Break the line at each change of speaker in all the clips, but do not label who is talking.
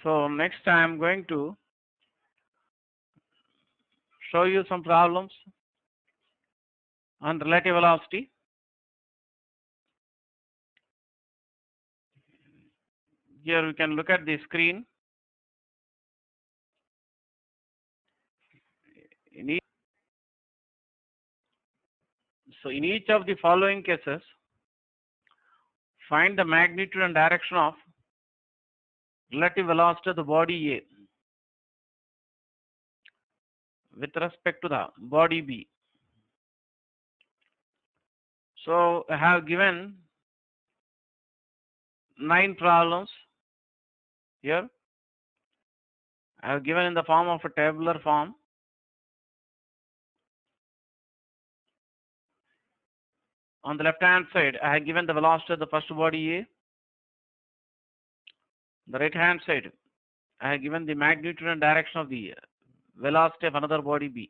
So next I am going to show you some problems on relative velocity. Here we can look at the screen. In each, in each of the following cases, find the magnitude and direction of relative velocity of the body A with respect to the body B. So I have given 9 problems here. I have given in the form of a tabular form. On the left hand side, I have given the velocity of the first body A. The right hand side, I have given the magnitude and direction of the velocity of another body B.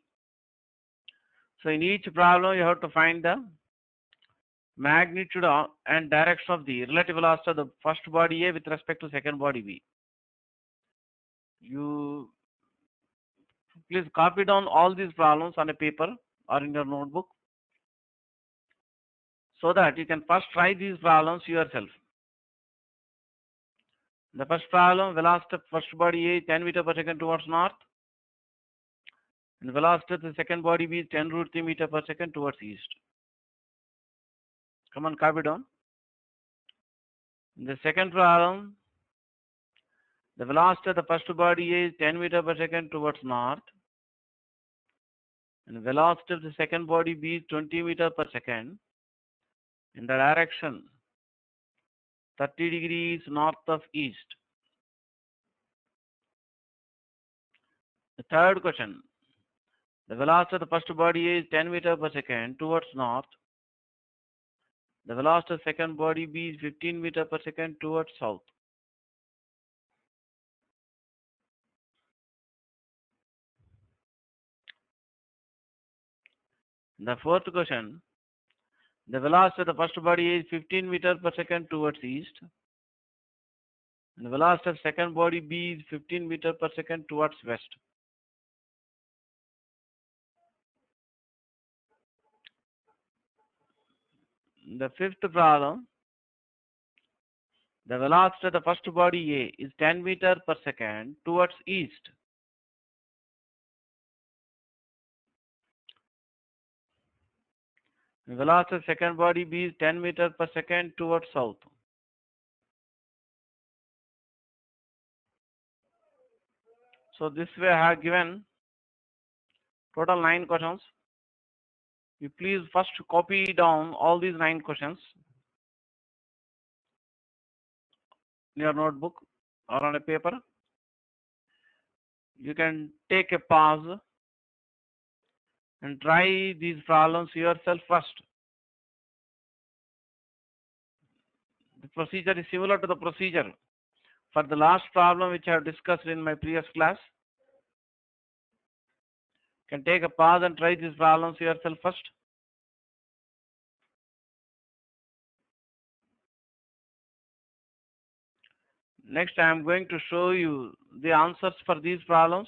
So in each problem, you have to find the magnitude and direction of the relative velocity of the first body A with respect to second body B. You please copy down all these problems on a paper or in your notebook so that you can first try these problems yourself. The first problem, velocity of first body A 10 meter per second towards north, and velocity of the second body B is 10 root 3 meter per second towards east. Come on, copy down. In the second problem, the velocity of the first body A is 10 meter per second towards north, and velocity of the second body B is 20 meter per second in the direction 30 degrees north of east. The third question, the velocity of the first body A is 10 meter per second towards north. The velocity of the second body B is 15 meter per second towards south. The fourth question, the velocity of the first body is 15 meter per second towards east. And the velocity of second body B is 15 meter per second towards west. The fifth problem, the velocity of the first body A is 10 meter per second towards east. The velocity of second body B is 10 meter per second towards south. So this way I have given total 9 questions. You please first copy down all these 9 questions in your notebook or on a paper. You can take a pause and try these problems yourself first. The procedure is similar to the procedure for the last problem which I have discussed in my previous class. You can take a pause and try these problems yourself first. Next, I am going to show you the answers for these problems.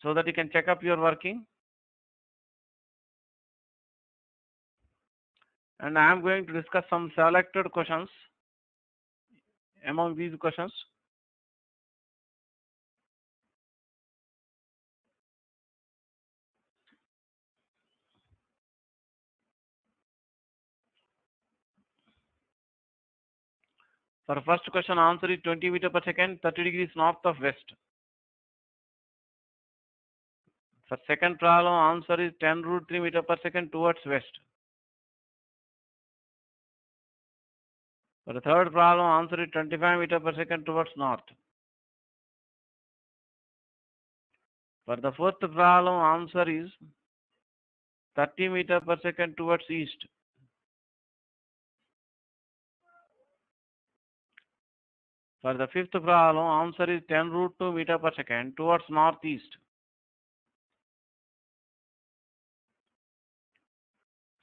So that you can check up your working. And I am going to discuss some selected questions among these questions. For first question, answer is 20 meter per second, 30 degrees north of west. For second problem, answer is 10 root 3 meter per second towards west. For the third problem, answer is 25 meter per second towards north. For the fourth problem, answer is 30 meter per second towards east. For the fifth problem, answer is 10 root 2 meter per second towards northeast.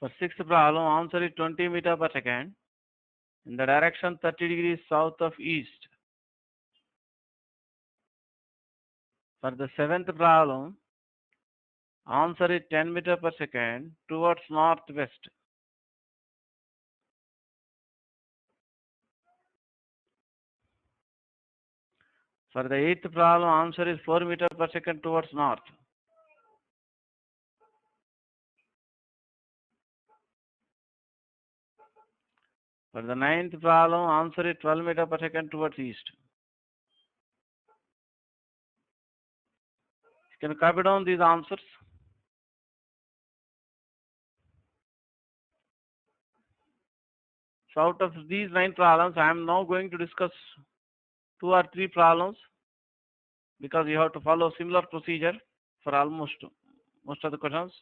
For sixth problem, answer is 20 meter per second in the direction 30 degrees south of east. For the seventh problem, answer is 10 meters per second towards northwest. For the eighth problem, answer is 4 meters per second towards north. For the ninth problem, answer is 12 meters per second towards east. You can copy down these answers. So out of these 9 problems, I am now going to discuss 2 or 3 problems because you have to follow similar procedure for almost most of the questions.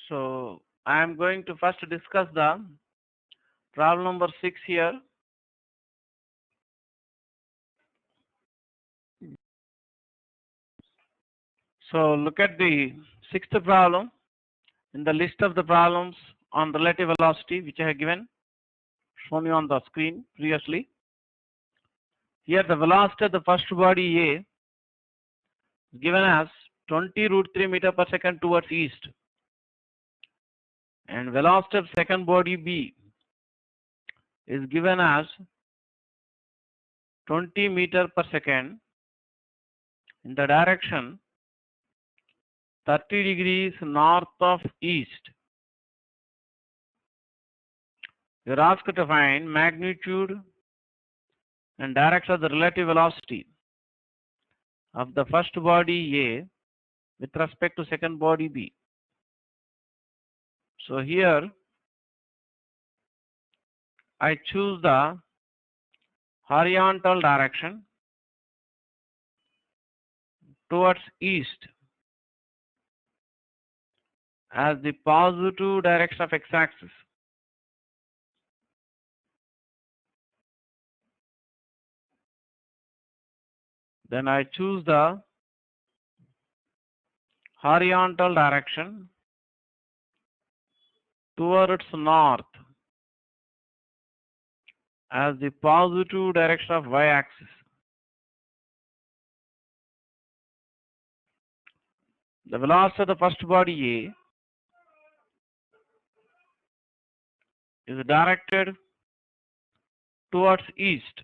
So I am going to first discuss the problem number 6 here. So look at the 6th problem in the list of the problems on relative velocity which I have shown you on the screen previously. Here the velocity of the first body A is given as 20 root 3 meter per second towards east, and velocity of second body B is given as 20 meter per second in the direction 30 degrees north of east. You are asked to find magnitude and direction of the relative velocity of the first body A with respect to second body B. So here I choose the horizontal direction towards east as the positive direction of x-axis. Then I choose the horizontal direction towards north as the positive direction of y-axis. The velocity of the first body A is directed towards east.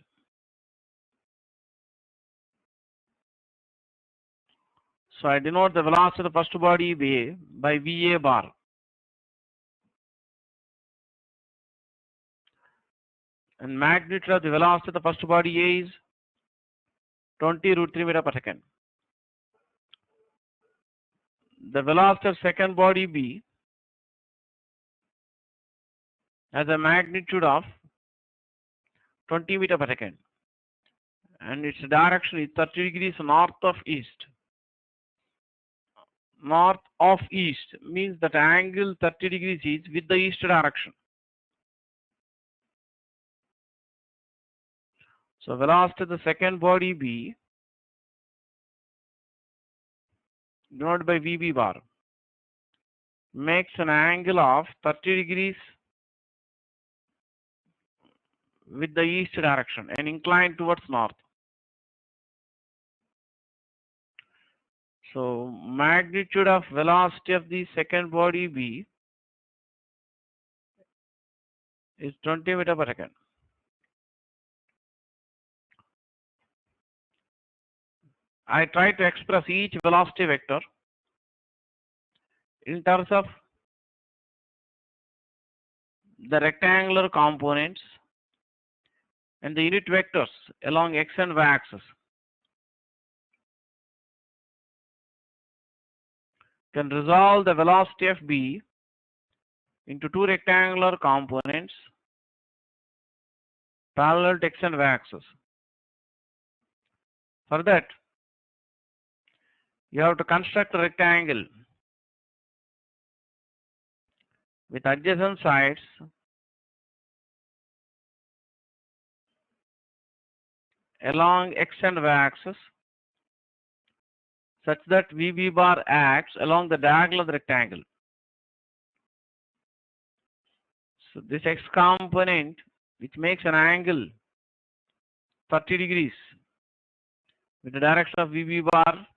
So I denote the velocity of the first body A by VA bar. And magnitude of the velocity of the first body A is 20 root 3 meter per second. The velocity of second body B has a magnitude of 20 meter per second, and its direction is 30 degrees north of east. North of east means that angle 30 degrees is with the east direction. So velocity of the second body B denoted by VB bar makes an angle of 30 degrees with the east direction and inclined towards north. So magnitude of velocity of the second body B is 20 meter per second. I try to express each velocity vector in terms of the rectangular components and the unit vectors along x and y axis. Can resolve the velocity of B into two rectangular components parallel to x and y axis. For that, you have to construct a rectangle with adjacent sides along x and y axis such that VB bar acts along the diagonal of the rectangle. So this x component, which makes an angle 30 degrees with the direction of VB bar,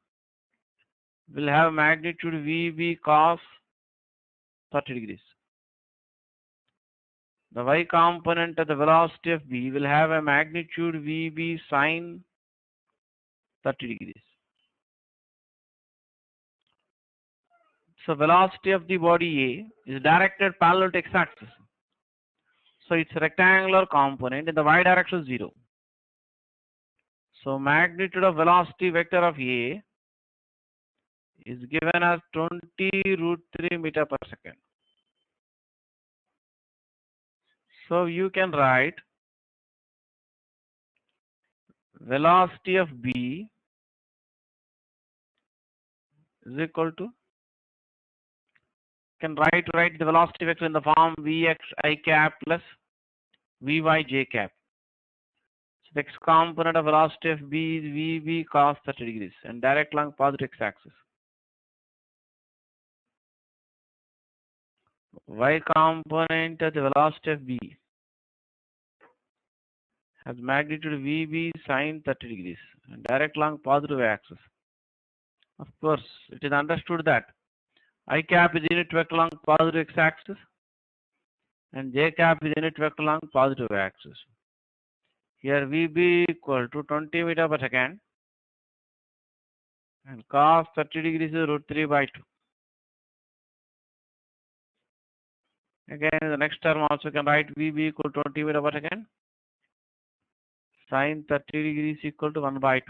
will have magnitude VB cos 30 degrees. The y component of the velocity of B will have a magnitude VB sin 30 degrees. So velocity of the body A is directed parallel to x-axis. So its rectangular component in the y direction is 0. So magnitude of velocity vector of A is given as 20 root 3 meter per second. So you can write velocity of B is equal to, can write the velocity vector in the form Vx I cap plus Vy j cap. So the x component of velocity of B is Vb cos 30 degrees and direct along positive x-axis. Y component of the velocity of B has magnitude Vb sin 30 degrees and direct along positive axis. Of course, it is understood that I cap is unit vector along positive x-axis and j cap is unit vector along positive axis. Here Vb equal to 20 meter per second and cos 30 degrees is root 3 by 2. Again, the next term also can write Vb equal to 20 meter per second. Sin 30 degrees equal to 1 by 2.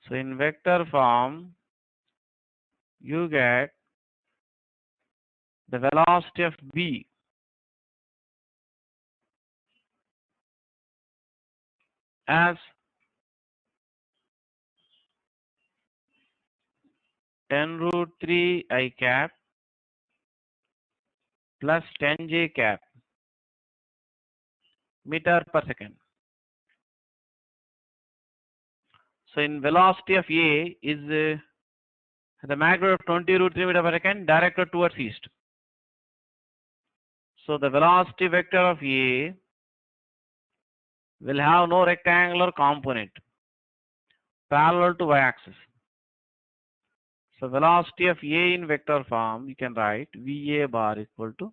So in vector form, you get the velocity of B as 10 root 3 I cap plus 10 j cap meter per second. So in velocity of A is the magnitude of 20 root 3 meter per second directed towards east. So the velocity vector of A will have no rectangular component parallel to y-axis. So velocity of A in vector form, you can write VA bar equal to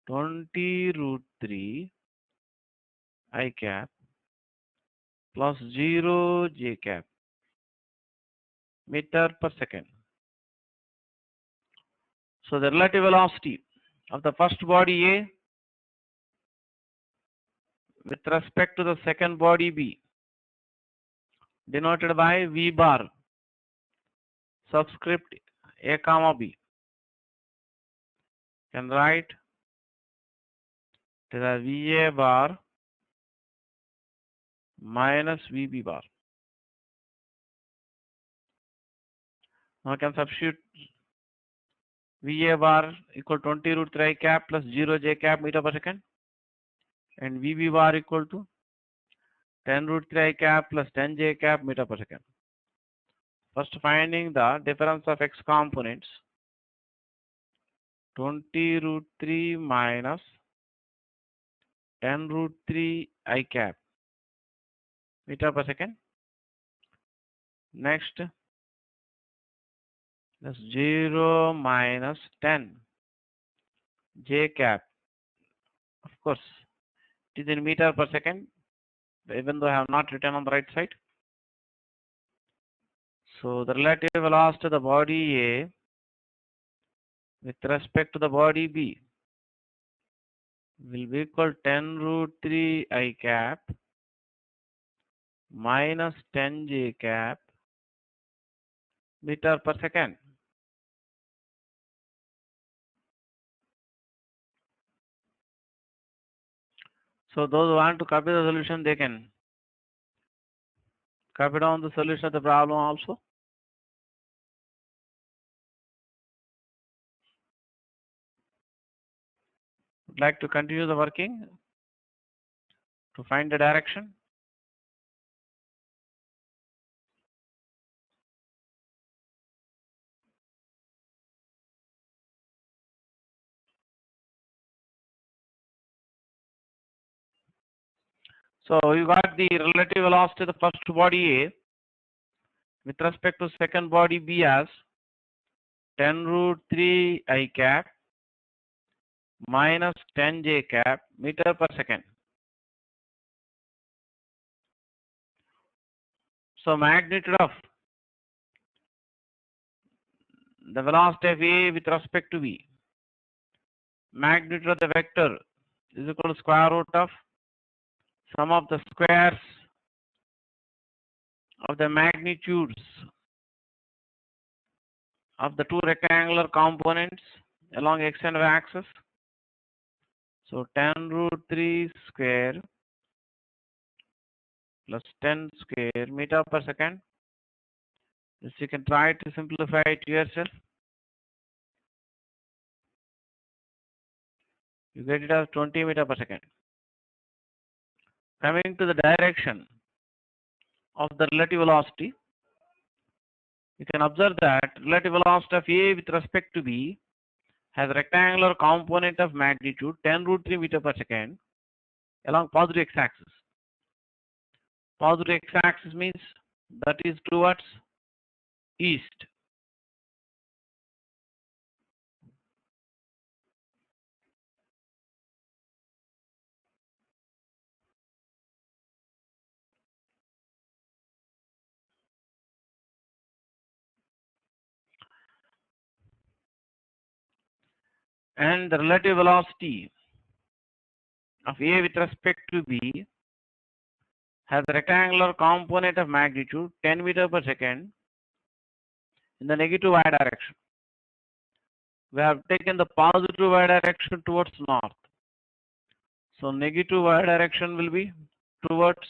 20 root 3 I cap plus 0 j cap meter per second. So the relative velocity of the first body A with respect to the second body B denoted by V bar subscript A comma B, can write to the VA bar minus VB bar. Now I can substitute VA bar equal 20 root 3 I cap plus 0 j cap meter per second and VB bar equal to 10 root 3 I cap plus 10 j cap meter per second. First finding the difference of x components, 20 root 3 minus 10 root 3 I cap meter per second. Next, that's 0 minus 10 j cap. Of course, it is in meter per second, even though I have not written on the right side. So the relative velocity of the body A with respect to the body B will be equal to 10 root 3 I cap minus 10 j cap meter per second. So those who want to copy the solution, they can copy down the solution of the problem also. Would like to continue the working to find the direction. So you got the relative velocity of the first body A with respect to second body B as 10 root 3 I cap minus 10 j cap meter per second. So magnitude of the velocity of A with respect to B, magnitude of the vector is equal to square root of sum of the squares of the magnitudes of the two rectangular components along x and y axis. So 10 root 3 square plus 10 square meter per second. This you can try to simplify it yourself. You get it as 20 meter per second. Coming to the direction of the relative velocity, you can observe that relative velocity of A with respect to B has a rectangular component of magnitude 10 root 3 meter per second along positive x-axis. Positive x-axis means that is towards east. And the relative velocity of A with respect to B has a rectangular component of magnitude 10 meter per second in the negative y direction. We have taken the positive y direction towards north. So negative y direction will be towards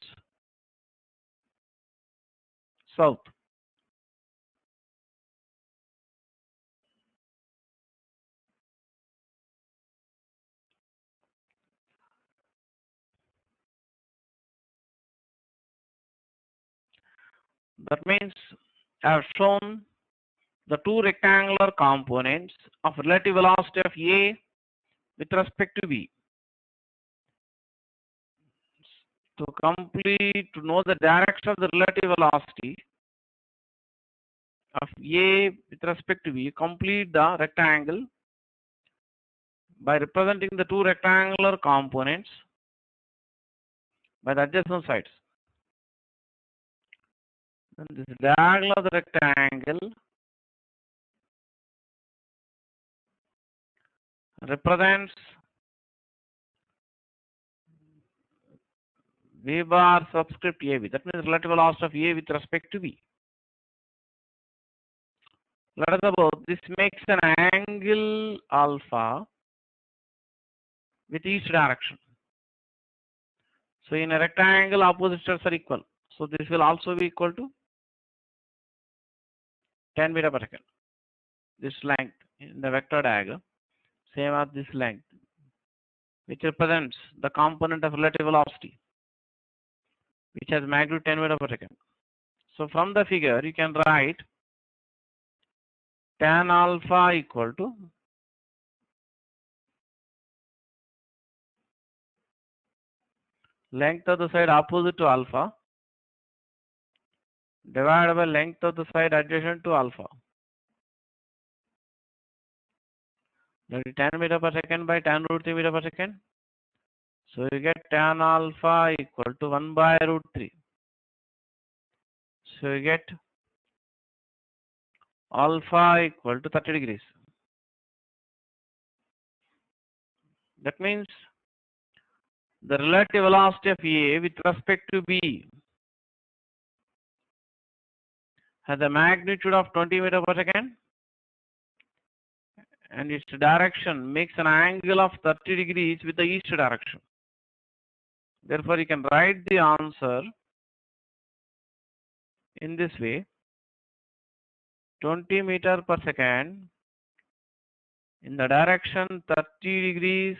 south. That means I have shown the two rectangular components of relative velocity of A with respect to B. To know the direction of the relative velocity of A with respect to B, complete the rectangle by representing the two rectangular components by the adjacent sides. And this diagonal of the rectangle represents V bar subscript AB. That means relative velocity of A with respect to B. Let us suppose this makes an angle alpha with each direction. So in a rectangle, opposite sides are equal. So this will also be equal to 10 meter per second. This length in the vector diagram, same as this length, which represents the component of relative velocity, which has magnitude 10 meter per second. So from the figure, you can write tan alpha equal to length of the side opposite to alpha divided by length of the side adjacent to alpha. That is 10 meter per second by 10 root 3 meter per second. So you get tan alpha equal to 1 by root 3. So you get alpha equal to 30 degrees. That means the relative velocity of A with respect to B has a magnitude of 20 meter per second and its direction makes an angle of 30 degrees with the east direction. Therefore, you can write the answer in this way: 20 meter per second in the direction 30 degrees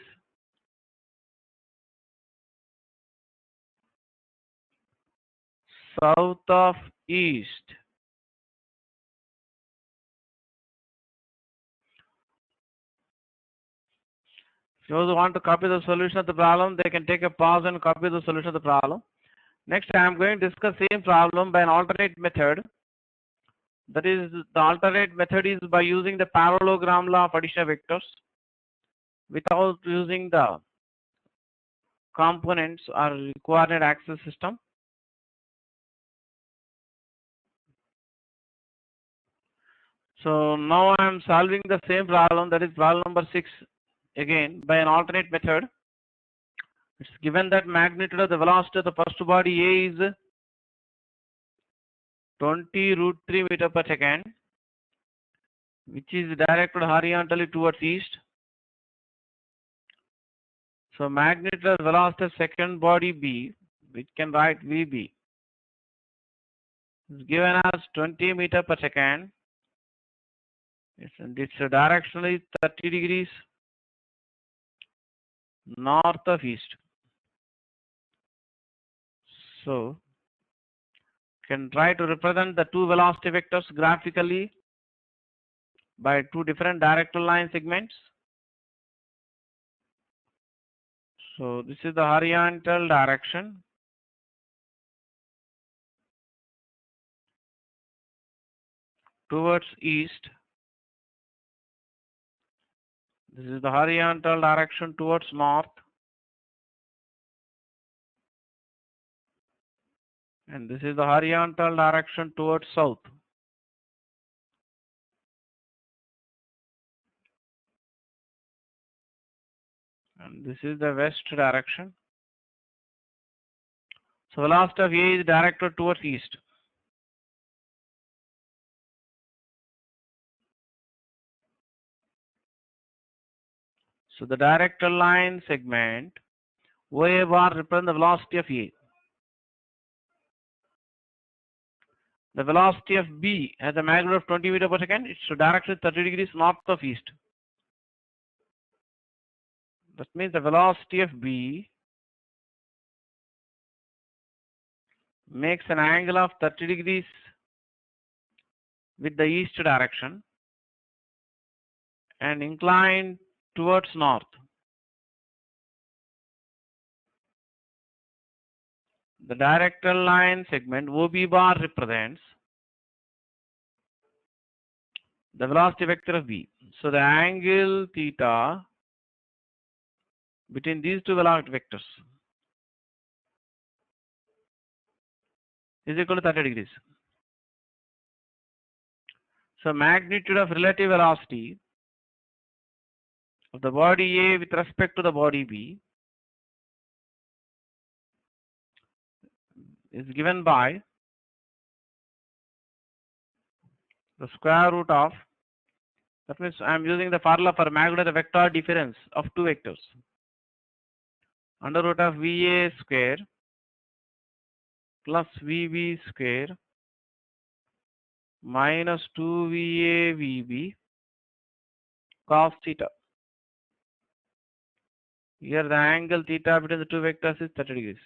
south of east. If you want to copy the solution of the problem, they can take a pause and copy the solution of the problem. Next, I am going to discuss same problem by an alternate method. That is, the alternate method is by using the parallelogram law of addition of vectors without using the components or coordinate axis system. So now I am solving the same problem, that is problem number 6, again by an alternate method. It's given that magnitude of the velocity of the first body A is 20 root 3 meter per second, which is directed horizontally towards east. So magnitude of the velocity of second body B, which can write VB, is given as 20 meter per second. It's directionally 30 degrees north of east. So can try to represent the two velocity vectors graphically by two different directional line segments. So this is the horizontal direction. Towards east. This is the horizontal direction towards north. And this is the horizontal direction towards south. And this is the west direction. So velocity of A is directed towards east. So the directional line segment OA bar represents the velocity of A. The velocity of B has a magnitude of 20 meter per second. It's directed 30 degrees north of east. That means the velocity of B makes an angle of 30 degrees with the east direction and inclined towards north. The directional line segment OB bar represents the velocity vector of B. So the angle theta between these two velocity vectors is equal to 30 degrees. So magnitude of relative velocity of the body A with respect to the body B is given by the square root of, that means I am using the formula for magnitude of the vector difference of two vectors, under root of VA square plus VB square minus 2VA VB cos theta. Here the angle theta between the two vectors is 30 degrees.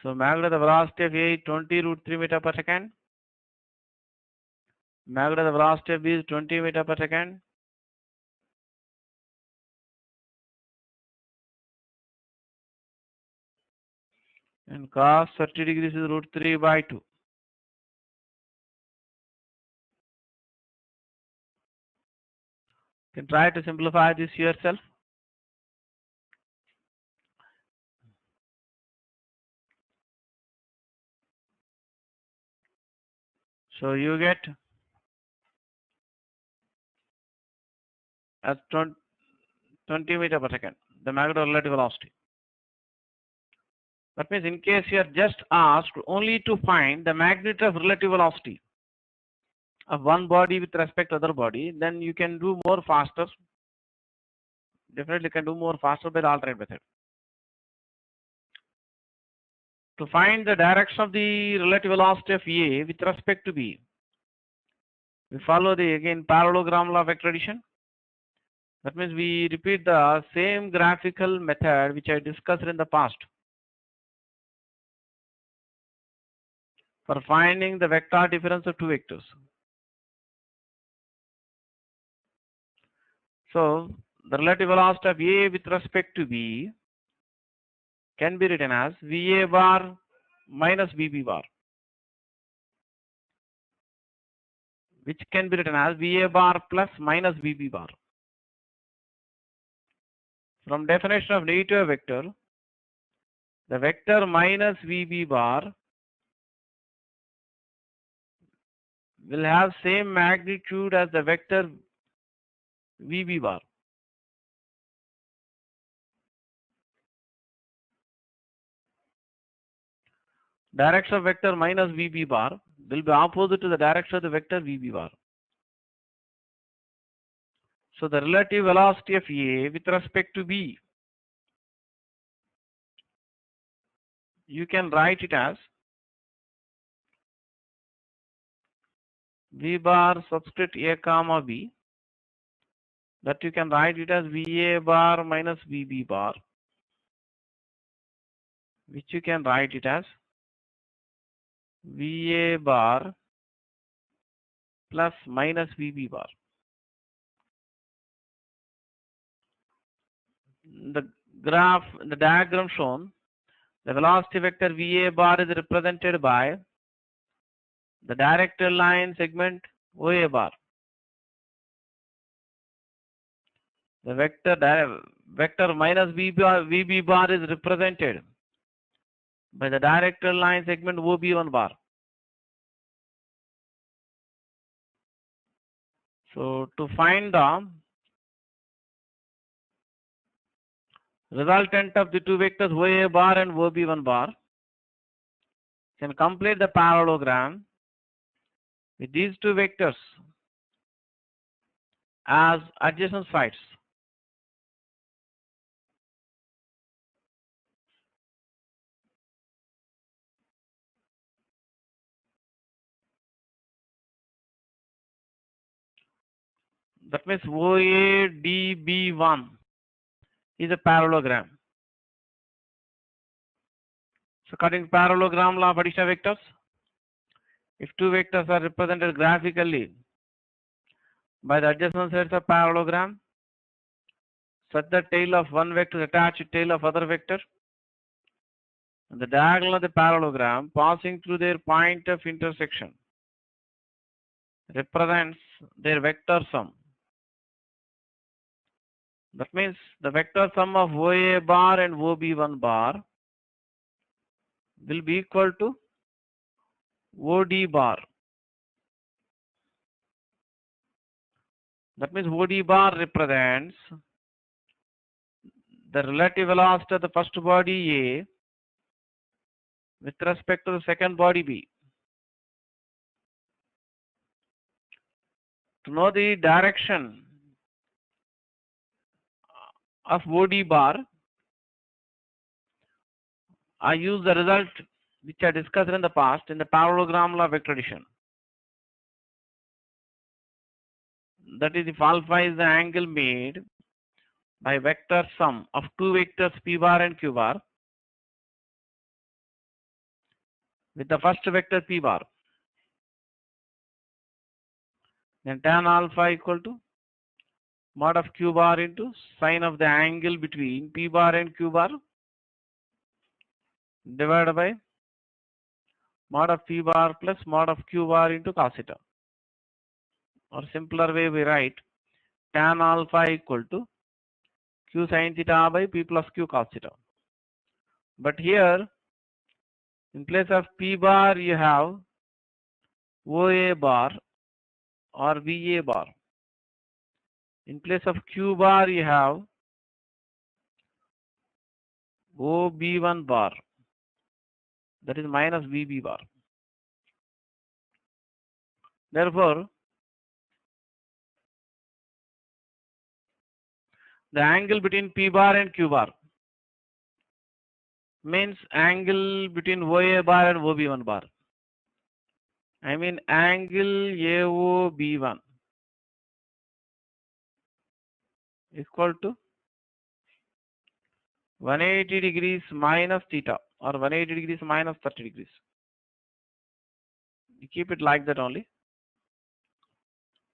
So magnitude of the velocity of A is 20 root 3 meter per second. Magnitude of the velocity of B is 20 meter per second. And cos 30 degrees is root 3 by 2. You can try to simplify this yourself. So you get as 20 meter per second, the magnitude of relative velocity. That means in case you are just asked only to find the magnitude of relative velocity of one body with respect to other body, then you can do more faster. Definitely can do more faster by the alternate method. To find the direction of the relative velocity of A with respect to B, we follow the again parallelogram law of vector addition. That means we repeat the same graphical method which I discussed in the past for finding the vector difference of two vectors. So the relative velocity of A with respect to B can be written as VA bar minus VB bar, which can be written as VA bar plus minus VB bar. From definition of negative vector, the vector minus VB bar will have same magnitude as the vector VB bar. Direction of vector minus VB bar will be opposite to the direction of the vector VB bar. So the relative velocity of A with respect to B, you can write it as V bar subscript A comma B, that you can write it as VA bar minus VB bar, which you can write it as VA bar plus minus VB bar. The graph, the diagram shown, the velocity vector VA bar is represented by the directed line segment OA bar. The vector minus VB bar is represented by the directed line segment OB1 bar. So to find the resultant of the two vectors OA bar and OB1 bar, can complete the parallelogram with these two vectors as adjacent sides. That means OADB1 is a parallelogram. So according to parallelogram law of addition of vectors, if two vectors are represented graphically by the adjacent sides of parallelogram, such that tail of one vector is attached to tail of other vector, and the diagonal of the parallelogram passing through their point of intersection represents their vector sum. That means the vector sum of OA bar and OB1 bar will be equal to OD bar. That means OD bar represents the relative velocity of the first body A with respect to the second body B. To know the direction of OD bar, I use the result which I discussed in the past in the parallelogram law of vector addition. That is, if alpha is the angle made by vector sum of two vectors P bar and Q bar with the first vector P bar, then tan alpha equal to mod of Q bar into sine of the angle between P bar and Q bar divided by mod of P bar plus mod of Q bar into cos theta. Or simpler way we write tan alpha equal to Q sin theta by P plus Q cos theta. But here in place of P bar you have OA bar or VA bar. In place of Q bar you have OB1 bar, that is minus VB bar. Therefore, the angle between P bar and Q bar means angle between OA bar and OB1 bar. I mean angle AOB1 equal to 180 degrees minus theta or 180 degrees minus 30 degrees. You keep it like that only.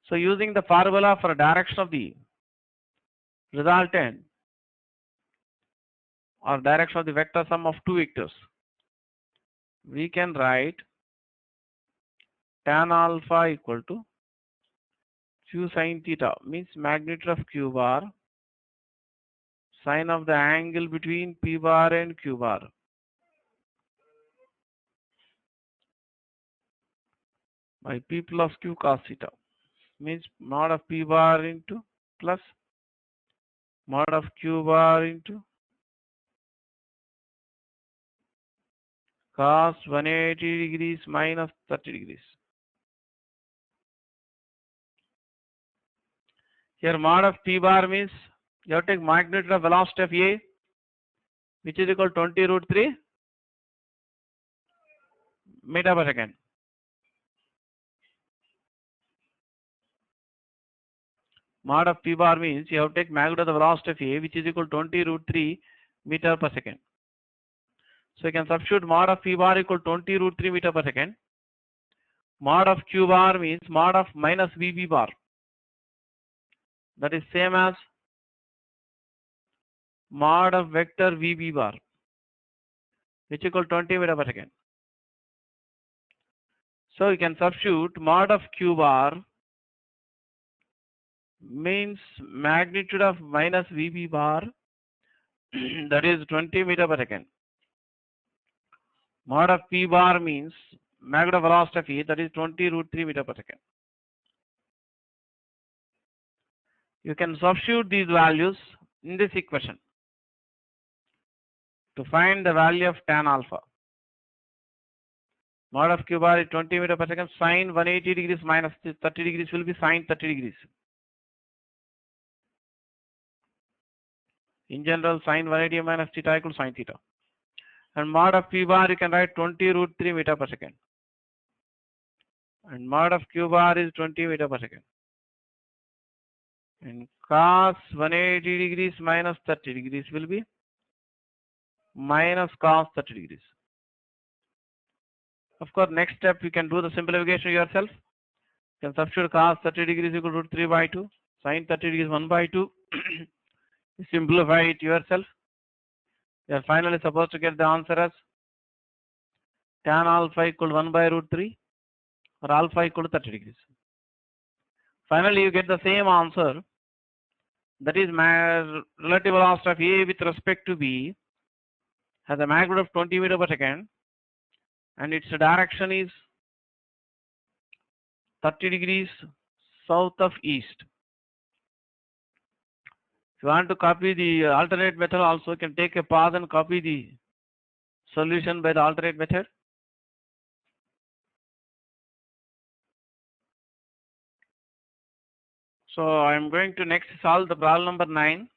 So using the formula for direction of the resultant or direction of the vector sum of two vectors, we can write tan alpha equal to q sin theta, means magnitude of q bar sine of the angle between p bar and q bar by p plus q cos theta, means mod of p bar into plus mod of q bar into cos 180 degrees minus 30 degrees. Here mod of p bar means you have to take magnitude of velocity of A, which is equal to 20 root 3 meter per second. Mod of p bar means you have to take magnitude of the velocity of A, which is equal to 20 root 3 meter per second. So you can substitute mod of p bar equal to 20 root 3 meter per second. Mod of q bar means mod of minus vb bar. That is same as mod of vector vb bar, which equal to 20 meter per second. So you can substitute mod of q bar means magnitude of minus vb bar, that is 20 meter per second. Mod of p bar means magnitude of velocity of E, that is 20 root 3 meter per second. You can substitute these values in this equation to find the value of tan alpha. Mod of q bar is 20 meter per second, sine 180 degrees minus 30 degrees will be sine 30 degrees. In general, sine 180 minus theta equals sine theta. And mod of p bar you can write 20 root 3 meter per second. And mod of q bar is 20 meter per second. And cos 180 degrees minus 30 degrees will be minus cos 30 degrees. Of course, next step you can do the simplification yourself. You can substitute cos 30 degrees equal to root 3 by 2, sin 30 degrees 1 by 2. You simplify it yourself. You are finally supposed to get the answer as tan alpha equal to 1 by root 3 or alpha equal to 30 degrees. Finally, you get the same answer, that is relative velocity of A with respect to B has a magnitude of 20 meter per second and its direction is 30 degrees south of east. If you want to copy the alternate method also, you can take a pause and copy the solution by the alternate method. So I am going to next solve the problem number 9.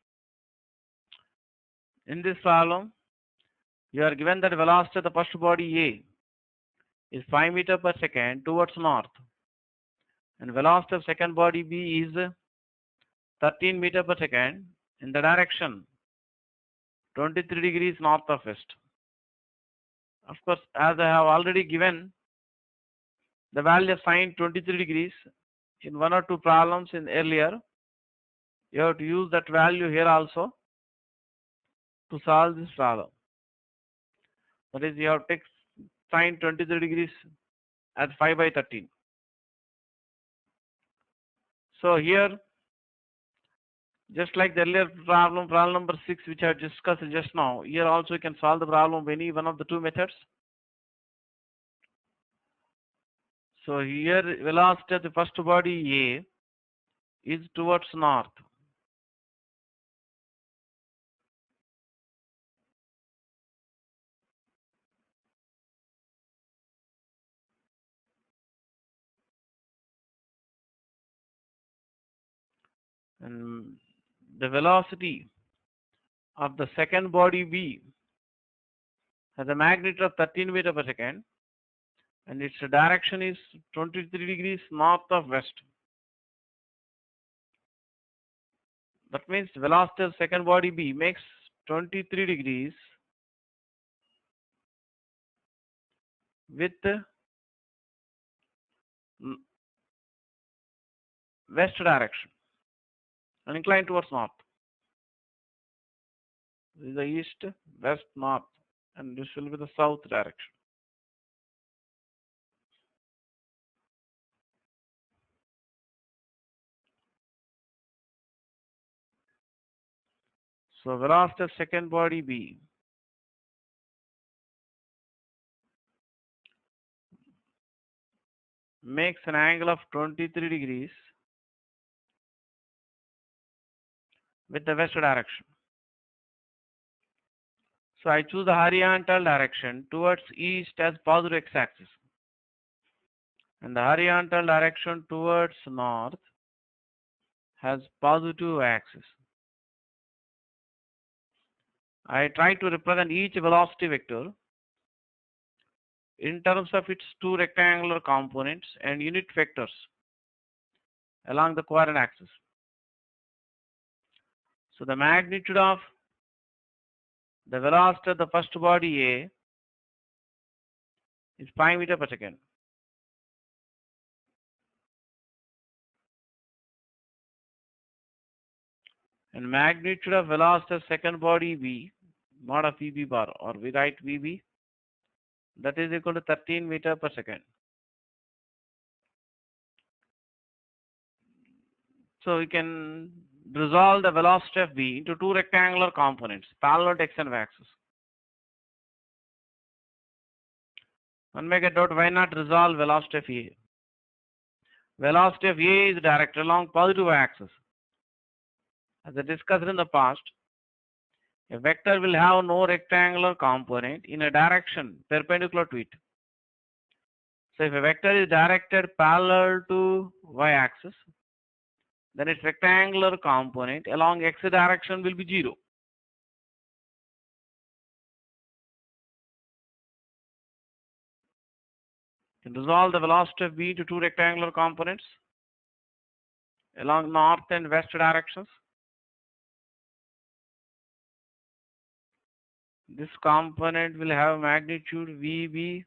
In this problem, you are given that velocity of the first body A is 5 meter per second towards north, and velocity of second body B is 13 meter per second in the direction 23 degrees north of west. Of course, as I have already given the value of sine 23 degrees in one or two problems in earlier, you have to use that value here also to solve this problem. That is, you have to take sine 23 degrees as 5 by 13. So here, just like the earlier problem number 6, which I discussed just now, here also you can solve the problem with any one of the two methods. So here, velocity of the first body A is towards north. And the velocity of the second body B has a magnitude of 13 meter per second and its direction is 23 degrees north of west. That means velocity of second body B makes 23 degrees with west direction and inclined towards north. This is the east, west, north, and this will be the south direction. So velocity of second body B makes an angle of 23 degrees with the west direction. So I choose the horizontal direction towards east as positive x-axis, and the horizontal direction towards north has positive axis. I try to represent each velocity vector in terms of its two rectangular components and unit vectors along the coordinate axis. So the magnitude of the velocity of the first body A is 5 meters per second. And magnitude of velocity of second body B, mod of VB bar, or we write VB, that is equal to 13 meters per second. So we can resolve the velocity of B into two rectangular components, parallel to x and y axis. One may get out, why not resolve velocity of A? Velocity of A is directed along positive y-axis. As I discussed in the past, a vector will have no rectangular component in a direction perpendicular to it. So if a vector is directed parallel to y-axis, then its rectangular component along x direction will be 0. You can resolve the velocity of B to two rectangular components along north and west directions. This component will have magnitude VB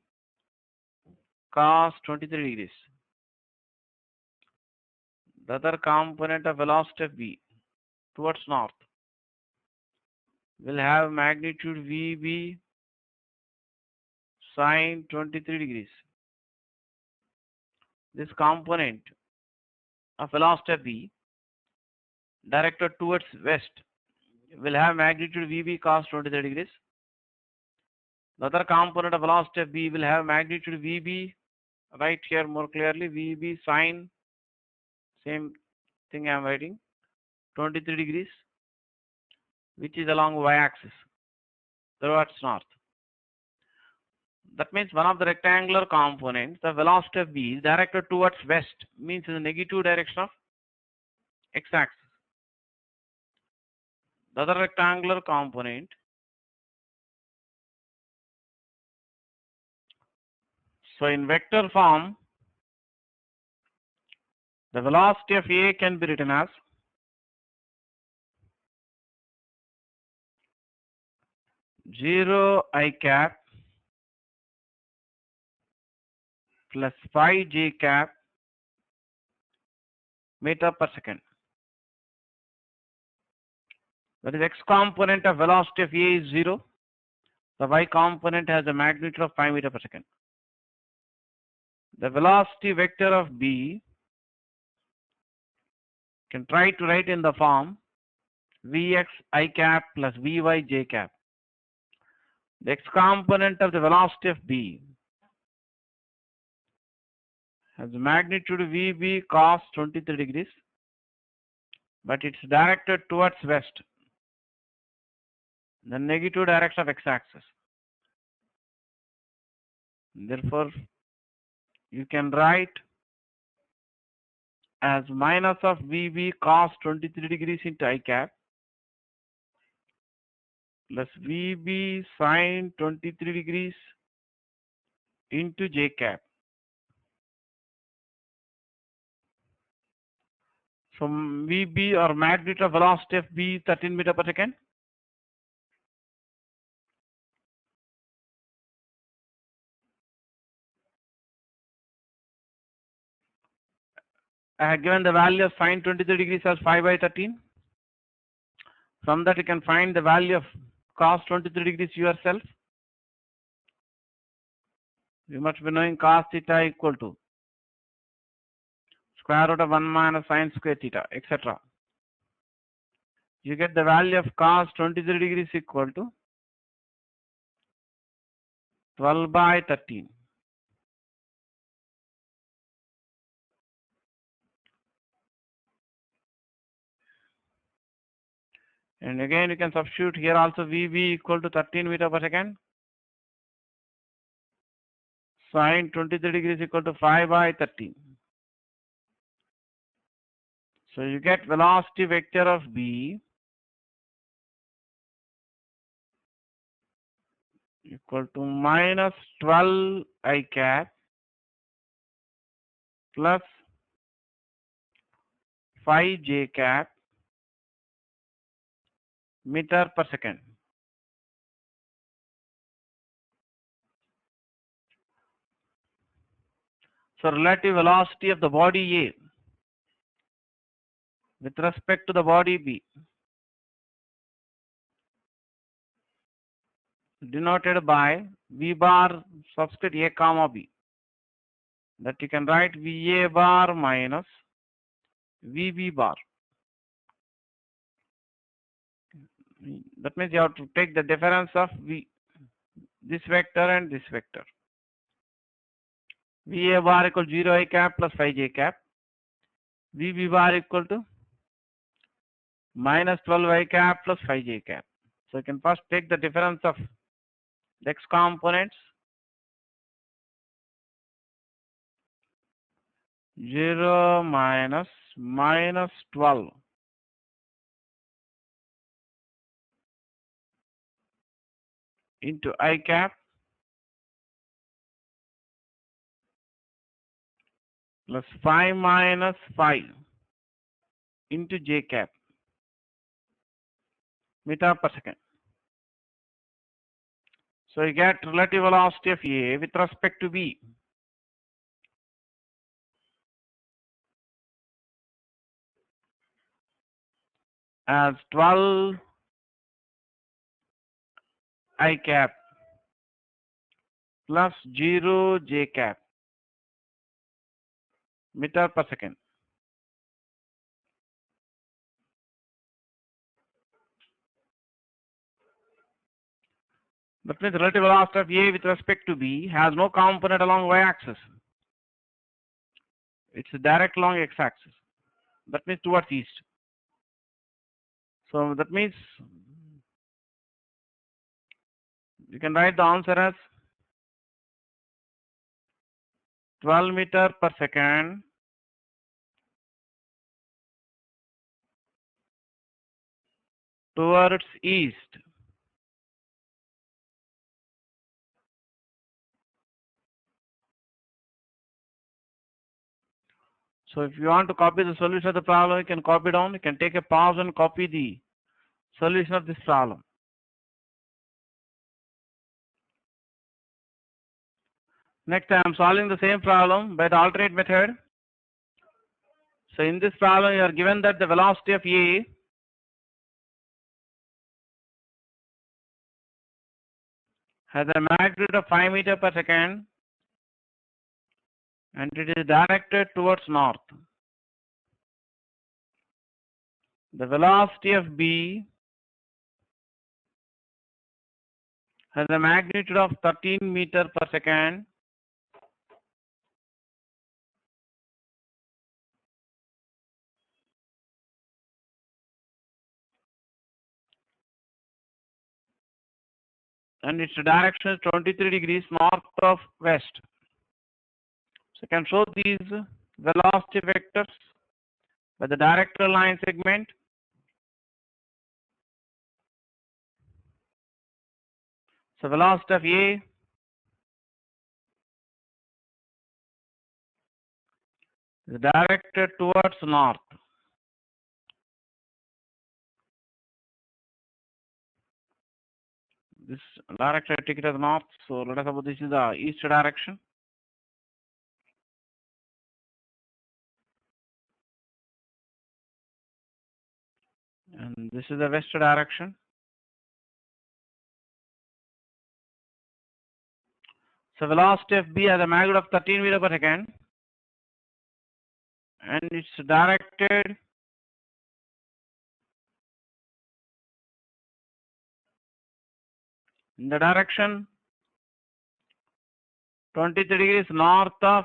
cos 23 degrees. The other component of velocity of B towards north will have magnitude VB sin 23 degrees. This component of velocity of B directed towards west will have magnitude VB cos 23 degrees. The other component of velocity of B will have magnitude VB, right here more clearly, VB sin, same thing I am writing, 23 degrees, which is along y-axis towards north. That means one of the rectangular components, the velocity of B is directed towards west, means in the negative direction of x-axis. The other rectangular component, so in vector form, the velocity of A can be written as zero I cap plus phi j cap meter per second. That is x component of velocity of A is 0. The y component has a magnitude of 5 meters per second. The velocity vector of B can try to write in the form Vx I cap plus Vy j cap. The x component of the velocity of B has magnitude Vb cos 23 degrees, but it's directed towards west, the negative direction of x-axis. Therefore, you can write as minus of Vb cos 23 degrees into I cap plus Vb sin 23 degrees into j cap. So Vb or magnitude of velocity of B 13 meters per second. I have given the value of sin 23 degrees as 5 by 13. From that you can find the value of cos 23 degrees yourself? You must be knowing cos theta equal to square root of 1 minus sine square theta, etc. You get the value of cos 23 degrees equal to 12 by 13. And again you can substitute here also VB equal to 13 meter per second. Sine 23 degrees equal to 5 by 13. So you get velocity vector of B equal to minus 12 I cap plus 5 J cap meter per second. So relative velocity of the body A with respect to the body B denoted by V bar subscript A comma B, that you can write VA bar minus VB bar. That means you have to take the difference of this vector and this vector. VA bar equal to 0 I cap plus 5 J cap. VB bar equal to minus 12 I cap plus 5 J cap. So you can first take the difference of the x components. 0 minus 12 into I cap plus 5 minus 5 into J cap meter per second. So you get relative velocity of A with respect to B as 12 I cap plus 0 J cap meter per second. That means relative velocity of A with respect to B has no component along y-axis. It's direct along x-axis. That means towards east. So that means you can write the answer as 12 meter per second towards east. So if you want to copy the solution of the problem, you can copy down. You can take a pause and copy the solution of this problem. Next, I am solving the same problem by the alternate method. So in this problem, you are given that the velocity of A has a magnitude of 5 meter per second and it is directed towards north. The velocity of B has a magnitude of 13 meter per second and its direction is 23 degrees north of west. So you can show these velocity vectors by the directional line segment. So velocity of A is directed towards north. This direction I take it as north. So let us suppose this is the east direction. And this is the west direction. So velocity of B has a magnitude of 13 meter per second, and it's directed in the direction 23 degrees north of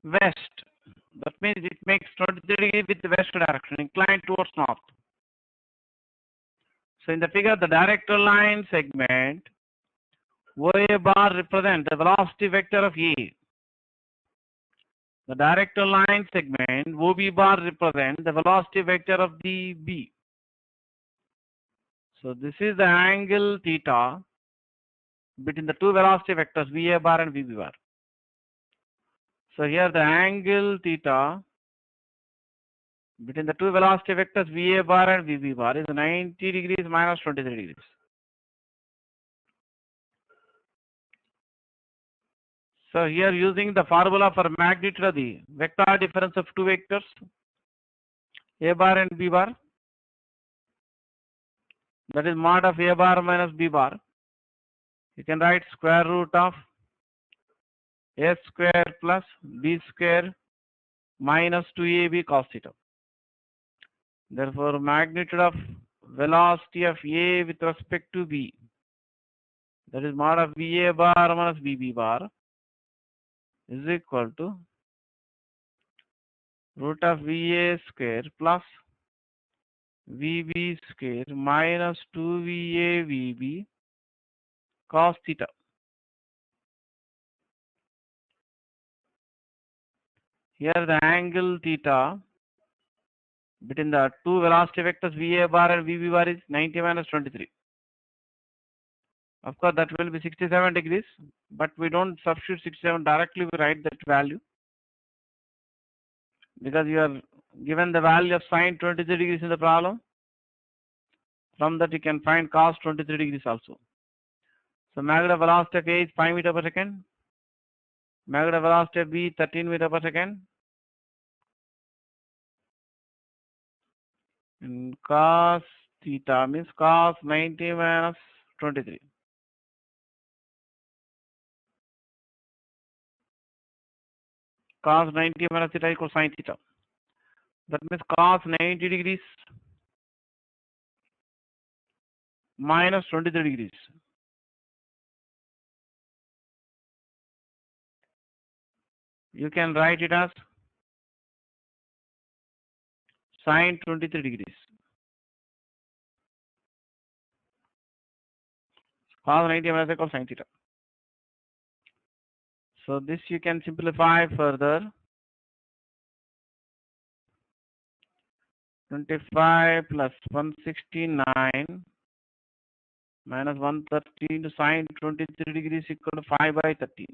west. That means it makes 23 degrees with the west direction, inclined towards north. So in the figure, the director line segment OA bar represents the velocity vector of A. The director line segment OB bar represents the velocity vector of the B. So this is the angle theta between the two velocity vectors VA bar and VB bar. So here the angle theta between the two velocity vectors VA bar and VB bar is 90 degrees minus 23 degrees. So here using the formula for magnitude of the vector difference of two vectors A bar and B bar, that is mod of A bar minus B bar, you can write square root of A square plus B square minus 2AB cos theta. Therefore, magnitude of velocity of A with respect to B, that is mod of VA bar minus VB bar, is equal to root of VA square plus VB square minus 2VA VB cos theta. Here the angle theta between the two velocity vectors VA bar and VB bar is 90 minus 23. Of course, that will be 67 degrees, but we don't substitute 67 directly, we write that value because you are given the value of sine 23 degrees in the problem. From that, you can find cos 23 degrees also. So, magnitude of velocity of A is 5 meter per second, magnitude of velocity of B 13 meter per second, and cos theta means cos 90 minus 23. Cos 90 minus theta equals sin theta. That means cos 90 degrees minus 23 degrees. You can write it as sin 23 degrees. Cos 90 minus equals sin theta. So this you can simplify further. 25 plus 169 minus 113 to sin 23 degrees equal to 5 by 13.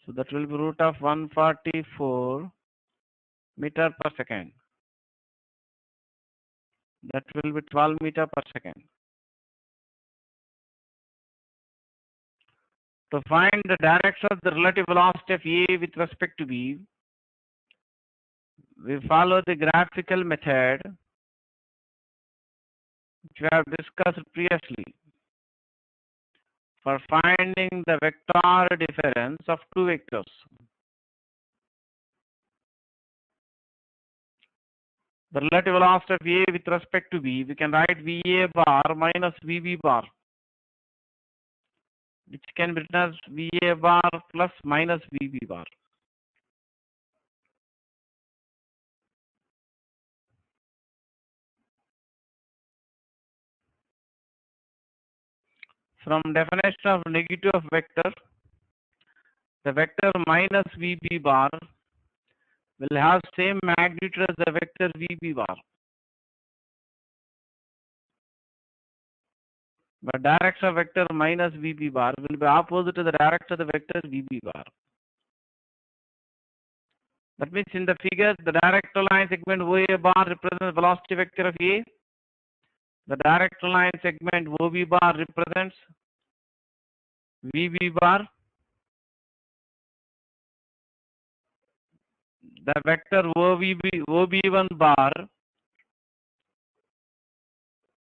So that will be root of 144 meter per second. That will be 12 meter per second. To find the direction of the relative velocity of A with respect to B, we follow the graphical method which we have discussed previously for finding the vector difference of two vectors. The relative velocity of A with respect to B, we can write VA bar minus VB bar, which can be written as VA bar plus minus VB bar. From definition of negative of vector, the vector minus VB bar will have same magnitude as the vector VB bar, but direction of vector minus VB bar will be opposite to the direction of the vector VB bar. That means in the figure, the director line segment OA bar represents the velocity vector of A. The director line segment OB bar represents VB bar. The vector OB1 bar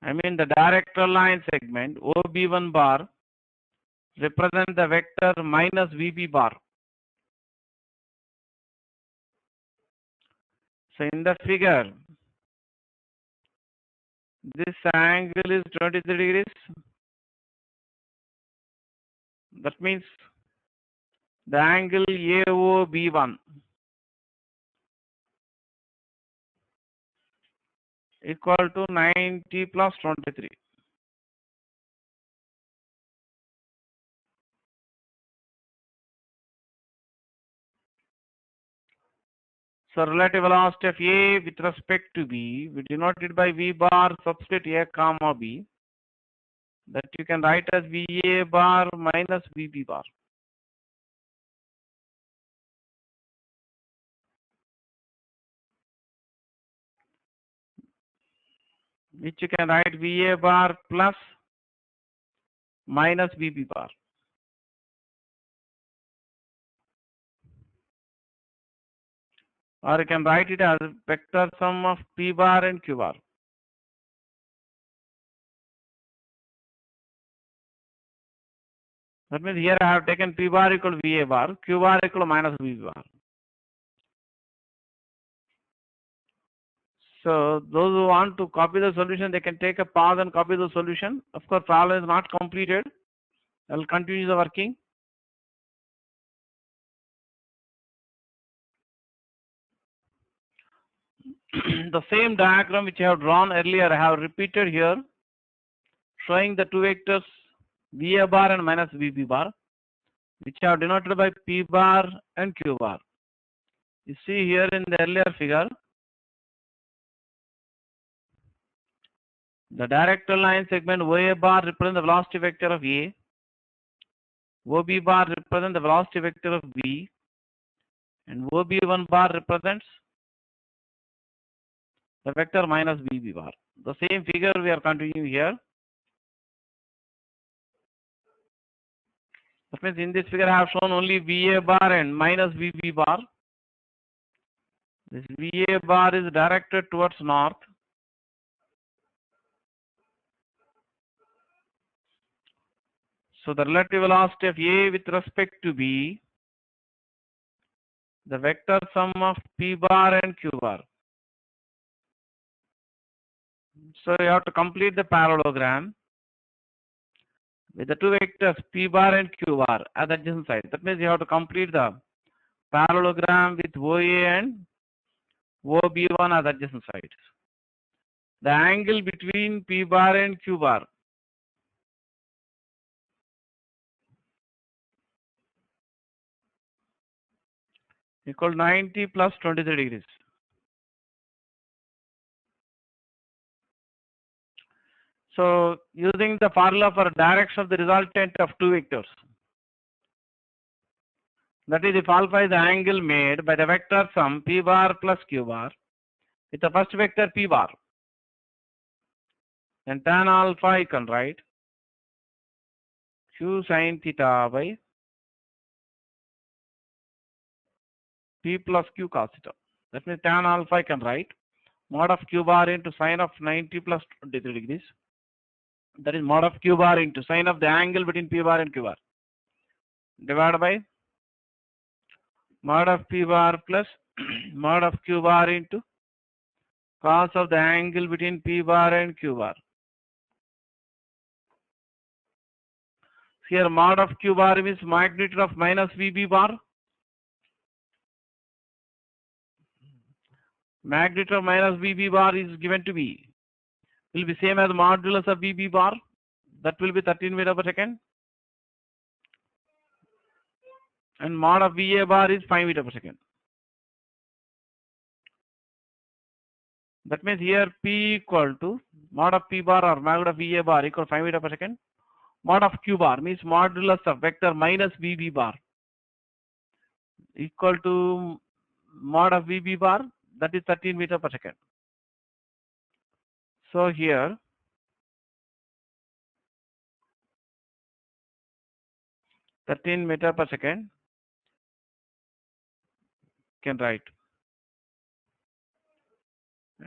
I mean the director line segment OB1 bar represent the vector minus VB bar. So in the figure, this angle is 23 degrees. That means the angle AOB1 equal to 90 plus 23. So relative velocity of A with respect to B, we denote it by V bar subscript A comma B, that you can write as VA bar minus VB bar. Which you can write VA bar plus minus VB bar. Or you can write it as vector sum of P bar and Q bar. That means here I have taken P bar equal to VA bar, Q bar equal to minus VB bar. So those who want to copy the solution, they can take a pause and copy the solution. Of course, problem is not completed. I will continue the working. The same diagram which I have drawn earlier, I have repeated here, showing the two vectors VA bar and minus VB bar, which are denoted by P bar and Q bar. You see here in the earlier figure, the director line segment OA bar represents the velocity vector of A, OB bar represents the velocity vector of B, and OB1 bar represents the vector minus VB bar. The same figure we are continuing here. That means in this figure I have shown only VA bar and minus VB bar. This VA bar is directed towards north. So the relative velocity of A with respect to B, the vector sum of P bar and Q bar. So you have to complete the parallelogram with the two vectors P bar and Q bar at the adjacent side. That means you have to complete the parallelogram with OA and OB1 at the adjacent sides. The angle between P bar and Q bar equal 90 plus 23 degrees. So using the formula for direction of the resultant of two vectors, that is, if alpha is the angle made by the vector sum P bar plus Q bar with the first vector P bar, then tan alpha you can write Q sin theta by P plus Q cos theta. That means tan alpha I can write mod of Q bar into sine of 90 plus 23 degrees. That is mod of Q bar into sine of the angle between P bar and Q bar divided by mod of P bar plus mod of Q bar into cos of the angle between P bar and Q bar. Here mod of Q bar means magnitude of minus VB bar. Magnitude of minus VB bar is given to be, will be same as modulus of VB bar. That will be 13 meter per second. And mod of VA bar is 5 meter per second. That means here P equal to mod of P bar or magnitude of VA bar equal to 5 meter per second. Mod of Q bar means modulus of vector minus VB bar equal to mod of VB bar, that is 13 meter per second. So here (13 meter per second) can write.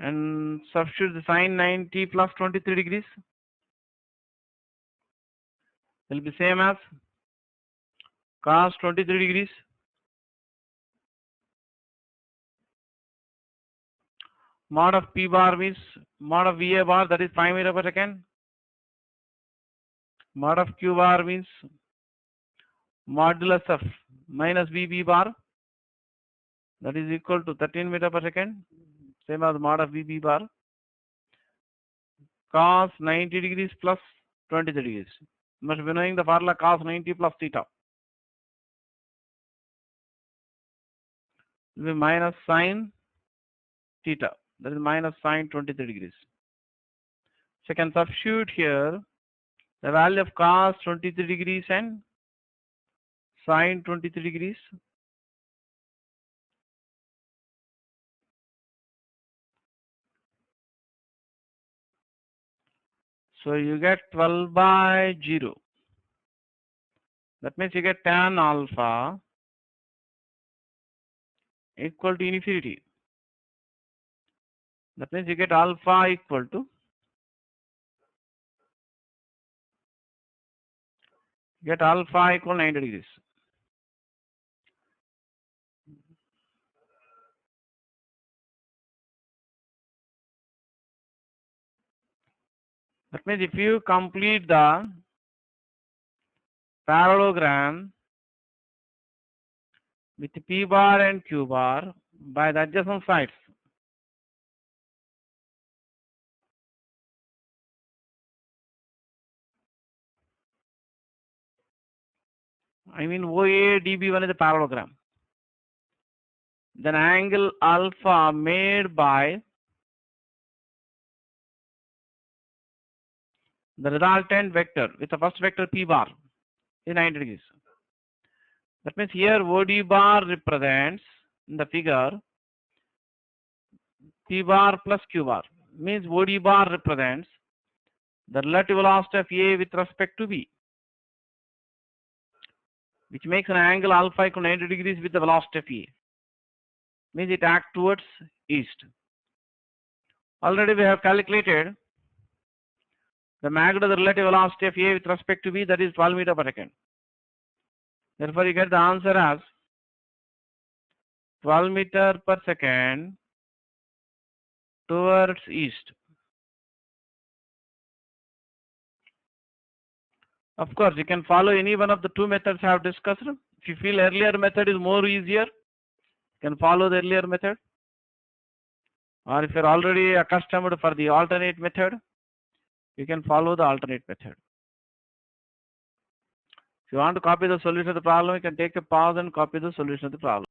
and substitute the sine 90 plus 23 degrees. Will be same as cos 23 degrees. Mod of P bar means mod of VA bar, that is 5 meter per second. Mod of Q bar means modulus of minus VB bar, that is equal to 13 meter per second, same as mod of VB bar. Cos 90 degrees plus 23 degrees. Must be knowing the formula cos 90 plus theta. Will be minus sine theta, that is minus sine 23 degrees. So I can substitute here the value of cos 23 degrees and sine 23 degrees. So you get 12 by 0. That means you get tan alpha equal to infinity. That means you get alpha equal to 90 degrees. That means if you complete the parallelogram with P bar and Q bar by the adjacent sides, I mean OA DB1 is a parallelogram. Then angle alpha made by the resultant vector with the first vector P bar is 90 degrees. That means here OD bar represents in the figure P bar plus Q bar. Means OD bar represents the relative velocity of A with respect to B, which makes an angle alpha equal to 90 degrees with the velocity of A. Means it acts towards east. Already we have calculated the magnitude of the relative velocity of A with respect to B, that is 12 meter per second. Therefore, you get the answer as 12 meter per second towards east. Of course, you can follow any one of the two methods I have discussed. If you feel earlier method is more easier, you can follow the earlier method. Or if you're already accustomed for the alternate method, you can follow the alternate method. If you want to copy the solution of the problem, you can take a pause and copy the solution of the problem.